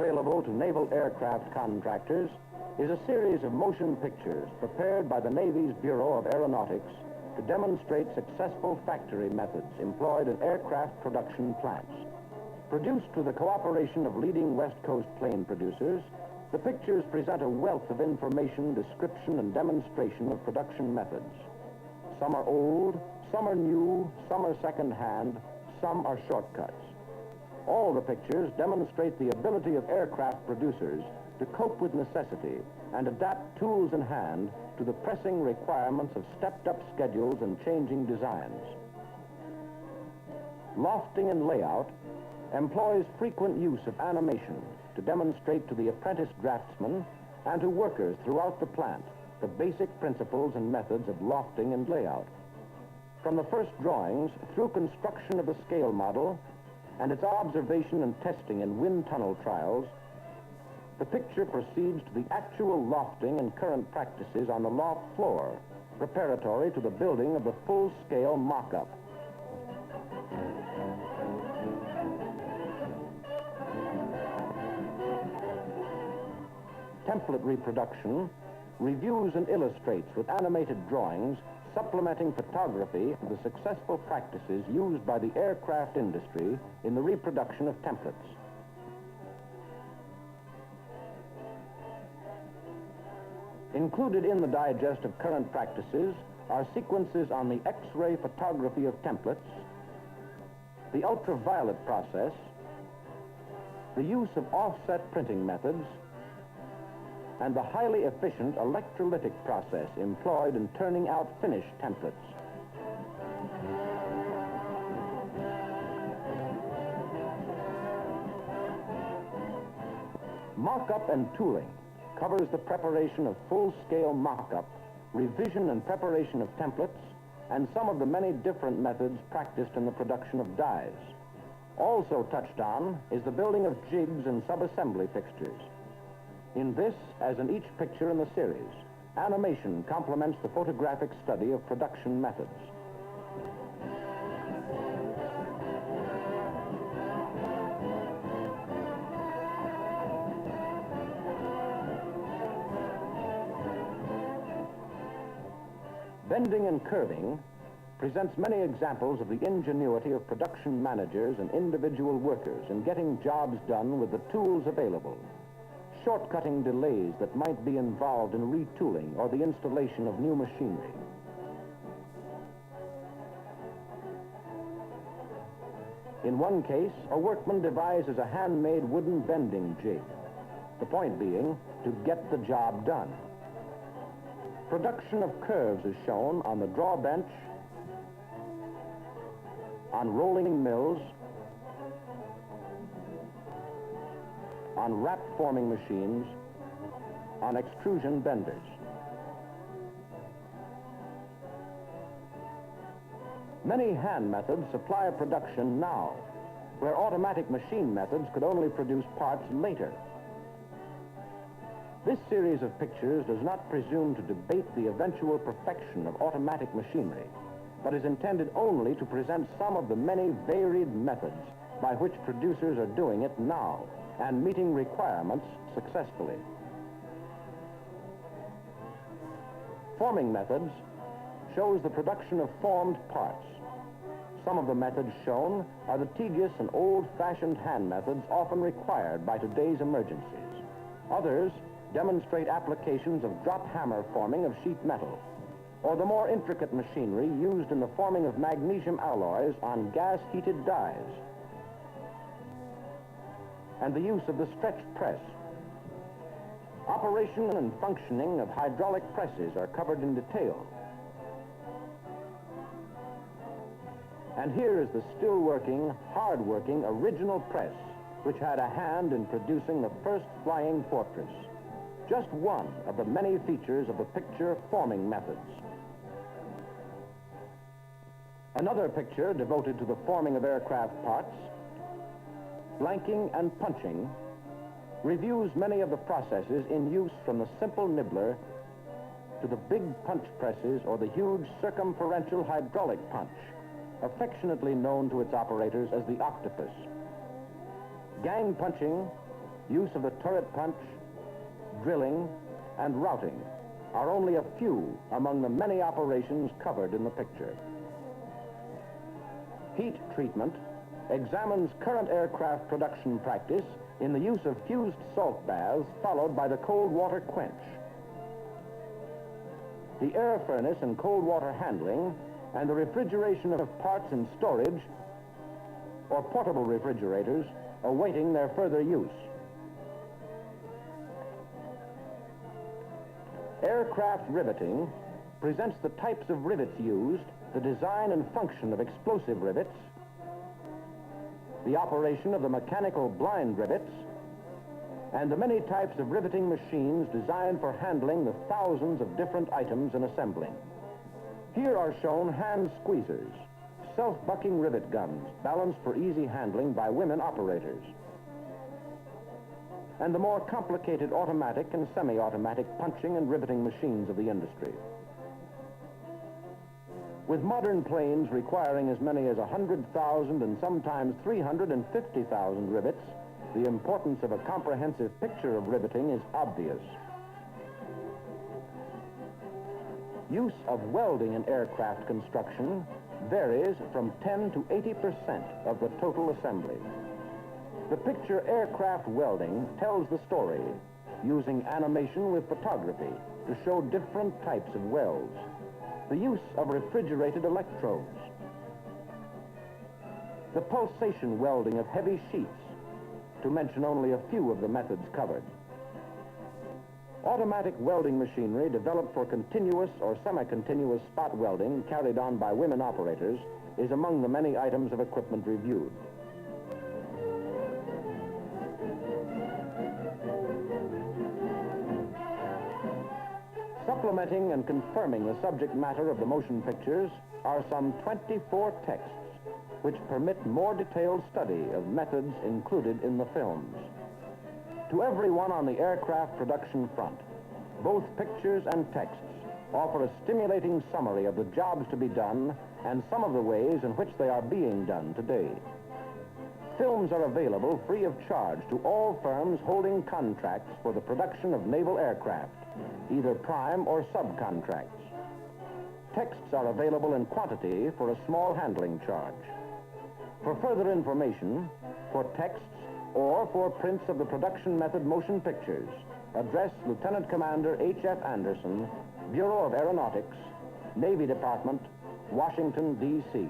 available to naval aircraft contractors is a series of motion pictures prepared by the Navy's Bureau of Aeronautics to demonstrate successful factory methods employed in aircraft production plants. Produced through the cooperation of leading West Coast plane producers, the pictures present a wealth of information, description, and demonstration of production methods. Some are old, some are new, some are second-hand, some are shortcuts. All the pictures demonstrate the ability of aircraft producers to cope with necessity and adapt tools in hand to the pressing requirements of stepped-up schedules and changing designs. Lofting and layout employs frequent use of animation to demonstrate to the apprentice draftsman and to workers throughout the plant the basic principles and methods of lofting and layout. From the first drawings through construction of the scale model and its observation and testing in wind tunnel trials, the picture proceeds to the actual lofting and current practices on the loft floor, preparatory to the building of the full-scale mock-up. Template reproduction reviews and illustrates with animated drawings supplementing photography the successful practices used by the aircraft industry in the reproduction of templates. Included in the digest of current practices are sequences on the X-ray photography of templates, the ultraviolet process, the use of offset printing methods, and the highly efficient electrolytic process employed in turning out finished templates. Mock-up and tooling covers the preparation of full-scale mock-up, revision and preparation of templates, and some of the many different methods practiced in the production of dies. Also touched on is the building of jigs and sub-assembly fixtures. In this, as in each picture in the series, animation complements the photographic study of production methods. Bending and curving presents many examples of the ingenuity of production managers and individual workers in getting jobs done with the tools available, shortcutting delays that might be involved in retooling or the installation of new machinery. In one case, a workman devises a handmade wooden bending jig, the point being to get the job done. Production of curves is shown on the draw bench, on rolling mills, on wrap forming machines, on extrusion benders. Many hand methods supply a production now, where automatic machine methods could only produce parts later. This series of pictures does not presume to debate the eventual perfection of automatic machinery, but is intended only to present some of the many varied methods by which producers are doing it now and meeting requirements successfully. Forming methods shows the production of formed parts. Some of the methods shown are the tedious and old-fashioned hand methods often required by today's emergencies. Others demonstrate applications of drop hammer forming of sheet metal, or the more intricate machinery used in the forming of magnesium alloys on gas-heated dies, and the use of the stretch press. Operation and functioning of hydraulic presses are covered in detail. And here is the still-working, hard-working original press, which had a hand in producing the first flying fortress. Just one of the many features of the picture forming methods. Another picture devoted to the forming of aircraft parts, blanking and punching, reviews many of the processes in use from the simple nibbler to the big punch presses or the huge circumferential hydraulic punch, affectionately known to its operators as the octopus. Gang punching use of the turret punch, drilling, and routing are only a few among the many operations covered in the picture. Heat treatment examines current aircraft production practice in the use of fused salt baths followed by the cold water quench. The air furnace and cold water handling and the refrigeration of parts in storage or portable refrigerators awaiting their further use. Aircraft riveting presents the types of rivets used, the design and function of explosive rivets, the operation of the mechanical blind rivets, and the many types of riveting machines designed for handling the thousands of different items in assembling. Here are shown hand squeezers, self-bucking rivet guns balanced for easy handling by women operators, and the more complicated automatic and semi-automatic punching and riveting machines of the industry. With modern planes requiring as many as 100,000 and sometimes 350,000 rivets, the importance of a comprehensive picture of riveting is obvious. Use of welding in aircraft construction varies from 10 to 80% of the total assembly. The picture Aircraft Welding tells the story, using animation with photography to show different types of welds, the use of refrigerated electrodes, the pulsation welding of heavy sheets, to mention only a few of the methods covered. Automatic welding machinery developed for continuous or semi-continuous spot welding carried on by women operators is among the many items of equipment reviewed. Supplementing and confirming the subject matter of the motion pictures are some 24 texts which permit more detailed study of methods included in the films. To everyone on the aircraft production front, both pictures and texts offer a stimulating summary of the jobs to be done and some of the ways in which they are being done today. Films are available free of charge to all firms holding contracts for the production of naval aircraft, either prime or subcontracts. Texts are available in quantity for a small handling charge. For further information, for texts or for prints of the production method motion pictures, address Lieutenant Commander H.F. Anderson, Bureau of Aeronautics, Navy Department, Washington, D.C.